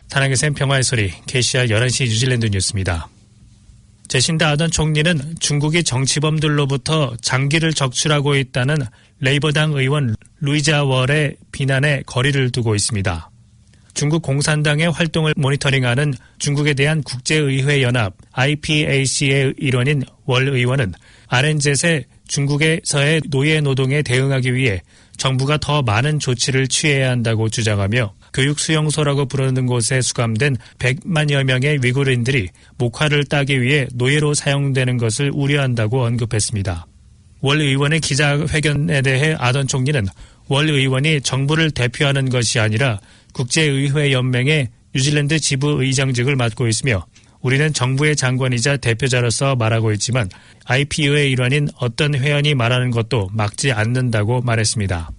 다나게센 평화의 소리, KCR 11시 뉴질랜드 뉴스입니다. 제신다 아던 총리는 중국이 정치범들로부터 장기를 적출하고 있다는 레이버당 의원 루이자 월의 비난에 거리를 두고 있습니다. 중국 공산당의 활동을 모니터링하는 중국에 대한 국제의회연합 IPAC의 일원인 월 의원은 RNZ의 중국에서의 노예 노동에 대응하기 위해 정부가 더 많은 조치를 취해야 한다고 주장하며 교육수용소라고 부르는 곳에 수감된 100만여 명의 위구르인들이 목화를 따기 위해 노예로 사용되는 것을 우려한다고 언급했습니다. 월 의원의 기자회견에 대해 아던 총리는 월 의원이 정부를 대표하는 것이 아니라 국제의회연맹의 뉴질랜드 지부의장직을 맡고 있으며 우리는 정부의 장관이자 대표자로서 말하고 있지만 IPU의 일원인 어떤 회원이 말하는 것도 막지 않는다고 말했습니다.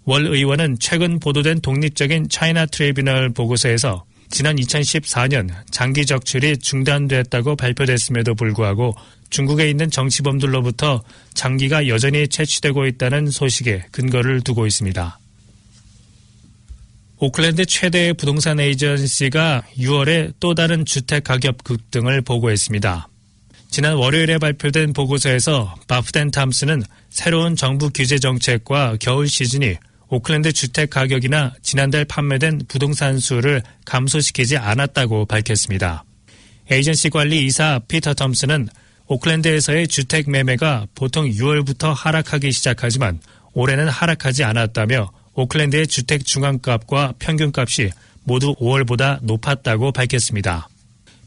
월 의원은 최근 보도된 독립적인 차이나 트리뷰널 보고서에서 지난 2014년 장기 적출이 중단됐다고 발표됐음에도 불구하고 중국에 있는 정치범들로부터 장기가 여전히 채취되고 있다는 소식에 근거를 두고 있습니다. 오클랜드 최대의 부동산 에이전시가 6월에 또 다른 주택 가격 급등을 보고했습니다. 지난 월요일에 발표된 보고서에서 바프덴 탐스는 새로운 정부 규제 정책과 겨울 시즌이 오클랜드 주택 가격이나 지난달 판매된 부동산 수를 감소시키지 않았다고 밝혔습니다. 에이전시 관리 이사 피터 톰슨은 오클랜드에서의 주택 매매가 보통 6월부터 하락하기 시작하지만 올해는 하락하지 않았다며 오클랜드의 주택 중앙값과 평균값이 모두 5월보다 높았다고 밝혔습니다.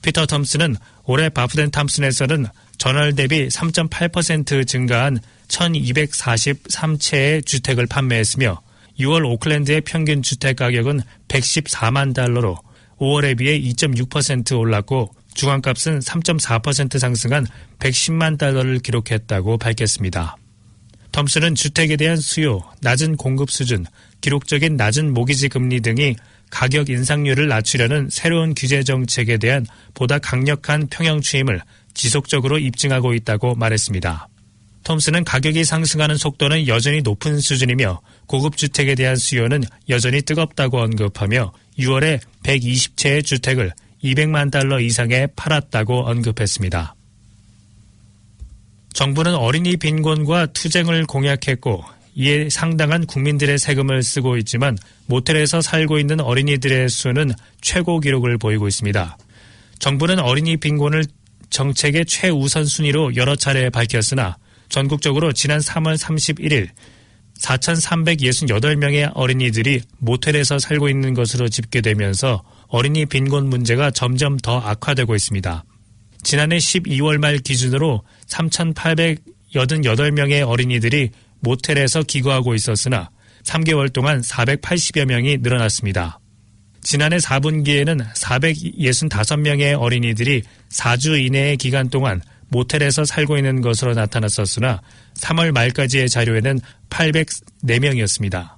피터 톰슨은 올해 바프덴 탐슨에서는 전월 대비 3.8% 증가한 1243채의 주택을 판매했으며 6월 오클랜드의 평균 주택 가격은 114만 달러로 5월에 비해 2.6% 올랐고 중앙값은 3.4% 상승한 110만 달러를 기록했다고 밝혔습니다. 톰슨은 주택에 대한 수요, 낮은 공급 수준, 기록적인 낮은 모기지 금리 등이 가격 인상률을 낮추려는 새로운 규제 정책에 대한 보다 강력한 평형 추임을 지속적으로 입증하고 있다고 말했습니다. 톰슨은 가격이 상승하는 속도는 여전히 높은 수준이며 고급 주택에 대한 수요는 여전히 뜨겁다고 언급하며 6월에 120채의 주택을 200만 달러 이상에 팔았다고 언급했습니다. 정부는 어린이 빈곤과 투쟁을 공약했고 이에 상당한 국민들의 세금을 쓰고 있지만 모텔에서 살고 있는 어린이들의 수는 최고 기록을 보이고 있습니다. 정부는 어린이 빈곤을 정책의 최우선 순위로 여러 차례 밝혔으나 전국적으로 지난 3월 31일 4,368명의 어린이들이 모텔에서 살고 있는 것으로 집계되면서 어린이 빈곤 문제가 점점 더 악화되고 있습니다. 지난해 12월 말 기준으로 3,888명의 어린이들이 모텔에서 기거하고 있었으나 3개월 동안 480여 명이 늘어났습니다. 지난해 4분기에는 465명의 어린이들이 4주 이내의 기간 동안 모텔에서 살고 있는 것으로 나타났었으나 3월 말까지의 자료에는 804명이었습니다.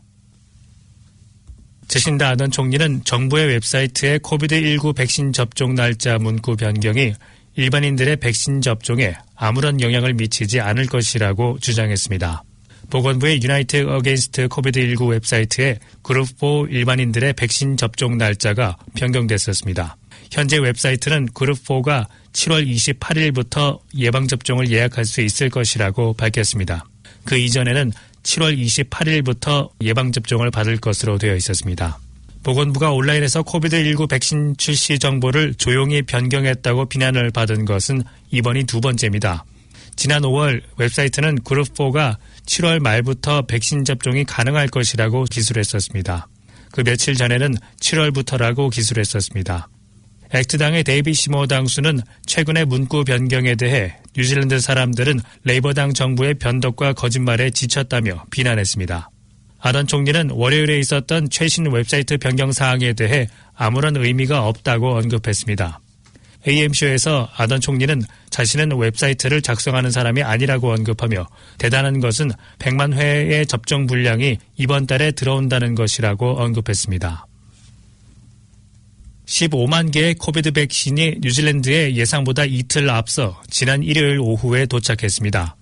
제신다 아던 총리는 정부의 웹사이트에 코비드19 백신 접종 날짜 문구 변경이 일반인들의 백신 접종에 아무런 영향을 미치지 않을 것이라고 주장했습니다. 보건부의 유나이티드 어게인스트 코비드19 웹사이트에 그룹 4 일반인들의 백신 접종 날짜가 변경됐었습니다. 현재 웹사이트는 그룹 4가 7월 28일부터 예방접종을 예약할 수 있을 것이라고 밝혔습니다. 그 이전에는 7월 28일부터 예방접종을 받을 것으로 되어 있었습니다. 보건부가 온라인에서 코비드19 백신 출시 정보를 조용히 변경했다고 비난을 받은 것은 이번이 두 번째입니다. 지난 5월 웹사이트는 그룹4가 7월 말부터 백신 접종이 가능할 것이라고 기술했었습니다. 그 며칠 전에는 7월부터라고 기술했었습니다. 액트당의 데이비 시모 당수는 최근의 문구 변경에 대해 뉴질랜드 사람들은 레이버당 정부의 변덕과 거짓말에 지쳤다며 비난했습니다. 아던 총리는 월요일에 있었던 최신 웹사이트 변경 사항에 대해 아무런 의미가 없다고 언급했습니다. AM쇼에서 아던 총리는 자신은 웹사이트를 작성하는 사람이 아니라고 언급하며 대단한 것은 100만 회의 접종 분량이 이번 달에 들어온다는 것이라고 언급했습니다. 15만 개의 코비드 백신이 뉴질랜드에 예상보다 이틀 앞서 지난 일요일 오후에 도착했습니다.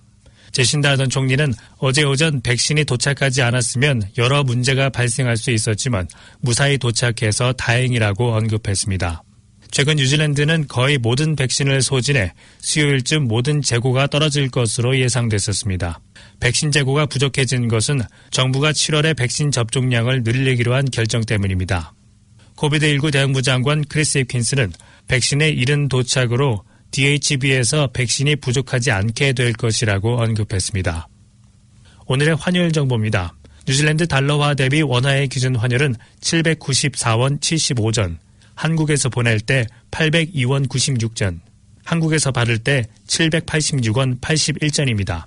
제신다 아던 총리는 어제 오전 백신이 도착하지 않았으면 여러 문제가 발생할 수 있었지만 무사히 도착해서 다행이라고 언급했습니다. 최근 뉴질랜드는 거의 모든 백신을 소진해 수요일쯤 모든 재고가 떨어질 것으로 예상됐었습니다. 백신 재고가 부족해진 것은 정부가 7월에 백신 접종량을 늘리기로 한 결정 때문입니다. 코비드19 대응부 장관 크리스 힙킨스는 백신의 이른 도착으로 DHB에서 백신이 부족하지 않게 될 것이라고 언급했습니다. 오늘의 환율 정보입니다. 뉴질랜드 달러화 대비 원화의 기준 환율은 794원 75전, 한국에서 보낼 때 802원 96전, 한국에서 받을 때 786원 81전입니다.